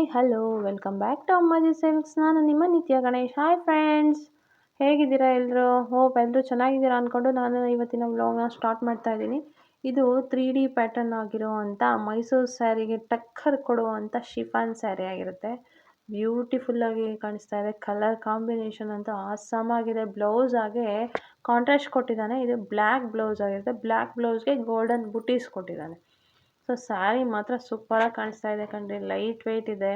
Hi hello welcome back to Ammaji silks. ನಾನು ನಿಮ್ಮ ನಿತ್ಯ ಗಣೇಶ್. ಹಾಯ್ ಫ್ರೆಂಡ್ಸ್, ಹೇಗಿದ್ದೀರಾ ಎಲ್ಲರೂ? ಹೋಪ್ ಎಲ್ಲರೂ ಚೆನ್ನಾಗಿದ್ದೀರಾ ಅಂದ್ಕೊಂಡು ನಾನು ಇವತ್ತಿನ ವ್ಲಾಗ್ನ ಸ್ಟಾರ್ಟ್ ಮಾಡ್ತಾ ಇದ್ದೀನಿ. ಇದು 3D ಪ್ಯಾಟರ್ನ್ ಆಗಿರುವಂಥ ಮೈಸೂರು ಸ್ಯಾರಿಗೆ ಟಕ್ಕರ್ ಕೊಡುವಂಥ ಶಿಫಾನ್ ಸ್ಯಾರಿ ಆಗಿರುತ್ತೆ. ಬ್ಯೂಟಿಫುಲ್ಲಾಗಿ ಕಾಣಿಸ್ತಾ ಇದೆ. ಕಲರ್ ಕಾಂಬಿನೇಷನ್ ಅಂತೂ ಆಸಮ್ ಆಗಿದೆ. ಬ್ಲೌಸ್ ಹಾಗೆ ಕಾಂಟ್ರಾಸ್ಟ್ ಕೊಟ್ಟಿದ್ದಾನೆ. ಇದು ಬ್ಲ್ಯಾಕ್ ಬ್ಲೌಸ್ ಆಗಿರುತ್ತೆ. ಬ್ಲ್ಯಾಕ್ ಬ್ಲೌಸ್ಗೆ ಗೋಲ್ಡನ್ ಬುಟೀಸ್ ಕೊಟ್ಟಿದ್ದಾನೆ. ಸೊ ಸ್ಯಾರಿ ಮಾತ್ರ ಸೂಪರಾಗಿ ಕಾಣಿಸ್ತಾ ಇದೆ ಕಣ್ರಿ. ಲೈಟ್ ವೆಯ್ಟ್ ಇದೆ.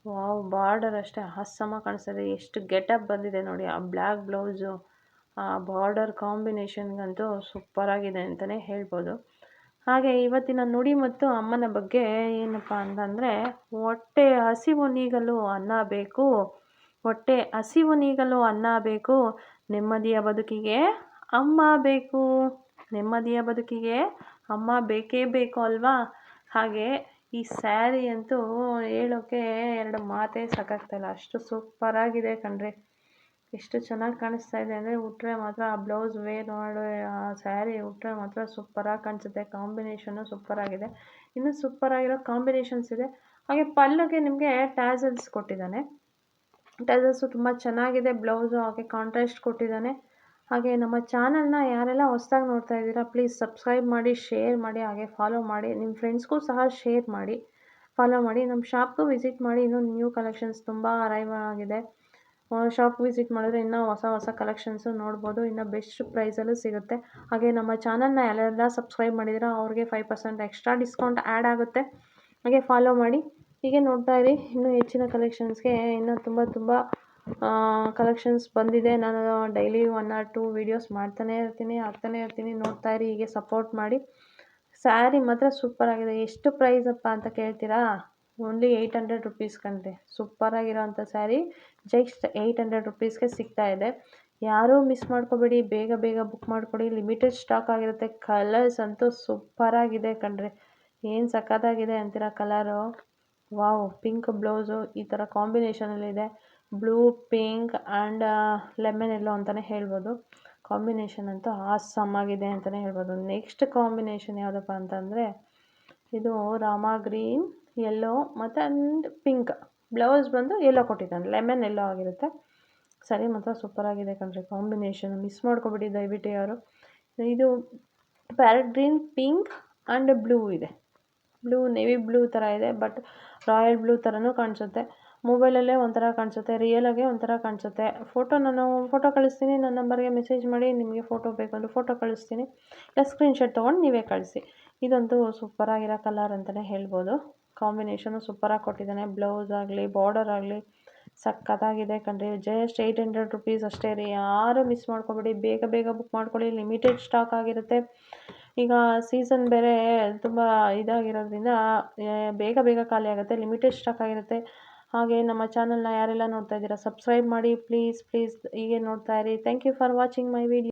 ವಾವ್, ಬಾರ್ಡರ್ ಅಷ್ಟೇ ಆಸಮಾಗಿ ಕಾಣಿಸ್ತಾ ಇದೆ. ಎಷ್ಟು ಗೆಟಪ್ ಬಂದಿದೆ ನೋಡಿ. ಆ ಬ್ಲ್ಯಾಕ್ ಬ್ಲೌಸು, ಆ ಬಾರ್ಡರ್ ಕಾಂಬಿನೇಷನ್ಗಂತೂ ಸೂಪರಾಗಿದೆ ಅಂತಲೇ ಹೇಳ್ಬೋದು. ಹಾಗೆ ಇವತ್ತಿನ ನುಡಿ ಮತ್ತು ಅಮ್ಮನ ಬಗ್ಗೆ ಏನಪ್ಪ ಅಂತಂದರೆ, ಹೊಟ್ಟೆ ಹಸಿವು ನೀಗಲು ಅನ್ನ ಬೇಕು, ಹೊಟ್ಟೆ ಹಸಿವು ನೀಗಲು ಅನ್ನ ಬೇಕು, ನೆಮ್ಮದಿಯ ಬದುಕಿಗೆ ಅಮ್ಮ ಬೇಕು, ನೆಮ್ಮದಿಯ ಬದುಕಿಗೆ ಅಮ್ಮ ಬೇಕೇ ಬೇಕು ಅಲ್ವಾ? ಹಾಗೆ ಈ ಸ್ಯಾರಿ ಅಂತೂ ಹೇಳೋಕ್ಕೆ ಎರಡು ಮಾತೇ ಸಾಕಾಗ್ತಾಯಿಲ್ಲ, ಅಷ್ಟು ಸೂಪರಾಗಿದೆ ಕಣ್ರಿ. ಎಷ್ಟು ಚೆನ್ನಾಗಿ ಕಾಣಿಸ್ತಾ ಇದೆ ಅಂದರೆ, ಉಟ್ಟರೆ ಮಾತ್ರ ಆ ಬ್ಲೌಸ್ ವೇರ್ ಮಾಡಿ ಆ ಸ್ಯಾರಿ ಉಟ್ಟರೆ ಮಾತ್ರ ಸೂಪರಾಗಿ ಕಾಣಿಸುತ್ತೆ. ಕಾಂಬಿನೇಷನ್ನು ಸೂಪರಾಗಿದೆ. ಇನ್ನೂ ಸೂಪರಾಗಿರೋ ಕಾಂಬಿನೇಷನ್ಸ್ ಇದೆ. ಹಾಗೆ ಪಲ್ಲುಗೆ ನಿಮಗೆ ಟ್ಯಾಸಲ್ಸ್ ಕೊಟ್ಟಿದ್ದಾನೆ. ಟ್ಯಾಸಲ್ಸು ತುಂಬ ಚೆನ್ನಾಗಿದೆ. ಬ್ಲೌಸು ಹಾಗೆ ಕಾಂಟ್ರಾಸ್ಟ್ ಕೊಟ್ಟಿದ್ದಾನೆ. ಹಾಗೆ ನಮ್ಮ ಚಾನಲ್ನ ಯಾರೆಲ್ಲ ಹೊಸ್ದಾಗಿ ನೋಡ್ತಾ ಇದ್ದೀರಾ, ಪ್ಲೀಸ್ ಸಬ್ಸ್ಕ್ರೈಬ್ ಮಾಡಿ, ಶೇರ್ ಮಾಡಿ, ಹಾಗೆ ಫಾಲೋ ಮಾಡಿ. ನಿಮ್ಮ ಫ್ರೆಂಡ್ಸ್ಗೂ ಸಹ ಶೇರ್ ಮಾಡಿ, ಫಾಲೋ ಮಾಡಿ. ನಮ್ಮ ಶಾಪ್ಗೂ ವಿಸಿಟ್ ಮಾಡಿ. ಇನ್ನೂ ನ್ಯೂ ಕಲೆಕ್ಷನ್ಸ್ ತುಂಬ ಅರೈವ್ ಆಗಿದೆ. ಶಾಪ್ ವಿಸಿಟ್ ಮಾಡಿದ್ರೆ ಇನ್ನೂ ಹೊಸ ಕಲೆಕ್ಷನ್ಸು ನೋಡ್ಬೋದು. ಇನ್ನೂ ಬೆಸ್ಟ್ ಪ್ರೈಸಲ್ಲೂ ಸಿಗುತ್ತೆ. ಹಾಗೆ ನಮ್ಮ ಚಾನಲ್ನ ಯಾರೆಲ್ಲ ಸಬ್ಸ್ಕ್ರೈಬ್ ಮಾಡಿದ್ದೀರಾ ಅವ್ರಿಗೆ 5% ಎಕ್ಸ್ಟ್ರಾ ಡಿಸ್ಕೌಂಟ್ ಆ್ಯಡ್ ಆಗುತ್ತೆ. ಹಾಗೆ ಫಾಲೋ ಮಾಡಿ. ಹೀಗೆ ನೋಡ್ತಾ ಇರಿ. ಇನ್ನೂ ಹೆಚ್ಚಿನ ಕಲೆಕ್ಷನ್ಸ್ಗೆ ಇನ್ನೂ ತುಂಬ ಕಲೆಕ್ಷನ್ಸ್ ಬಂದಿದೆ. ನಾನು ಡೈಲಿ 1 or 2 ವೀಡಿಯೋಸ್ ಮಾಡ್ತಾನೇ ಇರ್ತೀನಿ. ನೋಡ್ತಾ ಇರಿ, ಹೀಗೆ ಸಪೋರ್ಟ್ ಮಾಡಿ. ಸ್ಯಾರಿ ಮಾತ್ರ ಸೂಪರಾಗಿದೆ. ಎಷ್ಟು ಪ್ರೈಸಪ್ಪ ಅಂತ ಕೇಳ್ತೀರಾ? ಓನ್ಲಿ 800 ರುಪೀಸ್ ಕಣ್ರಿ. ಸೂಪರಾಗಿರೋಂಥ ಸ್ಯಾರಿ ಜಸ್ಟ್ 800 ರುಪೀಸ್ಗೆ ಸಿಗ್ತಾ ಇದೆ. ಯಾರೂ ಮಿಸ್ ಮಾಡ್ಕೋಬೇಡಿ, ಬೇಗ ಬುಕ್ ಮಾಡ್ಕೊಡಿ. ಲಿಮಿಟೆಡ್ ಸ್ಟಾಕ್ ಆಗಿರುತ್ತೆ. ಕಲರ್ಸ್ ಅಂತೂ ಸೂಪರಾಗಿದೆ ಕಣ್ರಿ. ಏನು ಸಖತ್ತಾಗಿದೆ ಅಂತೀರಾ ಕಲರು. ವಾವ್, ಪಿಂಕ್ ಬ್ಲೌಸು ಈ ಥರ ಕಾಂಬಿನೇಷನಲ್ಲಿದೆ. Blue, pink and lemon yellow ಅಂತಲೇ ಹೇಳ್ಬೋದು. ಕಾಂಬಿನೇಷನ್ ಅಂತೂ ಆಸಮ್ ಆಗಿದೆ ಅಂತಲೇ ಹೇಳ್ಬೋದು. ನೆಕ್ಸ್ಟ್ ಕಾಂಬಿನೇಷನ್ ಯಾವುದಪ್ಪ ಅಂತಂದರೆ, ಇದು ರಾಮ ಗ್ರೀನ್, ಯೆಲ್ಲೋ ಮತ್ತು ಪಿಂಕ್. ಬ್ಲೌಸ್ ಬಂದು ಯೆಲ್ಲೋ ಕೊಟ್ಟಿದ್ದಾನೆ, ಲೆಮನ್ ಎಲ್ಲೋ ಆಗಿರುತ್ತೆ. ಸರಿ ಮಾತ್ರ ಸೂಪರಾಗಿದೆ ಕಣ್ರಿ. ಕಾಂಬಿನೇಷನ್ ಮಿಸ್ ಮಾಡ್ಕೊಬಿಡಿ ದಯವಿಟ್ಟು ಯಾರು. ಇದು parrot green, pink and blue ಇದೆ. ಬ್ಲೂ ನೇವಿ ಬ್ಲೂ ಥರ ಇದೆ, ಬಟ್ ರಾಯಲ್ ಬ್ಲೂ ಥರನೂ ಕಾಣಿಸುತ್ತೆ. ಮೊಬೈಲಲ್ಲೇ ಒಂಥರ ಕಾಣಿಸುತ್ತೆ, ರಿಯಲಾಗೆ ಒಂಥರ ಕಾಣಿಸುತ್ತೆ. ನಾನು ಫೋಟೋ ಕಳಿಸ್ತೀನಿ. ನನ್ನ ನಂಬರ್ಗೆ ಮೆಸೇಜ್ ಮಾಡಿ. ನಿಮಗೆ ಫೋಟೋ ಬೇಕು ಅಂದರೆ ಫೋಟೋ ಕಳಿಸ್ತೀನಿ, ಇಲ್ಲ ಸ್ಕ್ರೀನ್ಶಾಟ್ ತೊಗೊಂಡು ನೀವೇ ಕಳಿಸಿ. ಇದಂತೂ ಸೂಪರಾಗಿರೋ ಕಲರ್ ಅಂತಲೇ ಹೇಳ್ಬೋದು. ಕಾಂಬಿನೇಷನು ಸೂಪರಾಗಿ ಕೊಟ್ಟಿದ್ದಾನೆ. ಬ್ಲೌಸ್ ಆಗಲಿ, ಬಾರ್ಡರ್ ಆಗಲಿ ಸಖತ್ತಾಗಿದೆ ಕಣ್ರಿ. ಜಸ್ಟ್ 800 ರುಪೀಸ್ ಅಷ್ಟೇ ರೀ. ಯಾರು ಮಿಸ್ ಮಾಡ್ಕೊಬೇಡಿ, ಬೇಗ ಬುಕ್ ಮಾಡ್ಕೊಳ್ಳಿ. ಲಿಮಿಟೆಡ್ ಸ್ಟಾಕ್ ಆಗಿರುತ್ತೆ. ಈಗ ಸೀಸನ್ ಬೇರೆ ತುಂಬ ಇದಾಗಿರೋದ್ರಿಂದ ಬೇಗ ಖಾಲಿ ಆಗುತ್ತೆ. ಲಿಮಿಟೆಡ್ ಸ್ಟಾಕ್ ಆಗಿರುತ್ತೆ. ಹಾಗೆ ನಮ್ಮ ಚಾನಲ್ನ ಯಾರೆಲ್ಲ ನೋಡ್ತಾ ಇದ್ದೀರಾ ಸಬ್ಸ್ಕ್ರೈಬ್ ಮಾಡಿ ಪ್ಲೀಸ್. ಹೀಗೆ ನೋಡ್ತಾ ಇರಿ. Thank you for watching my video.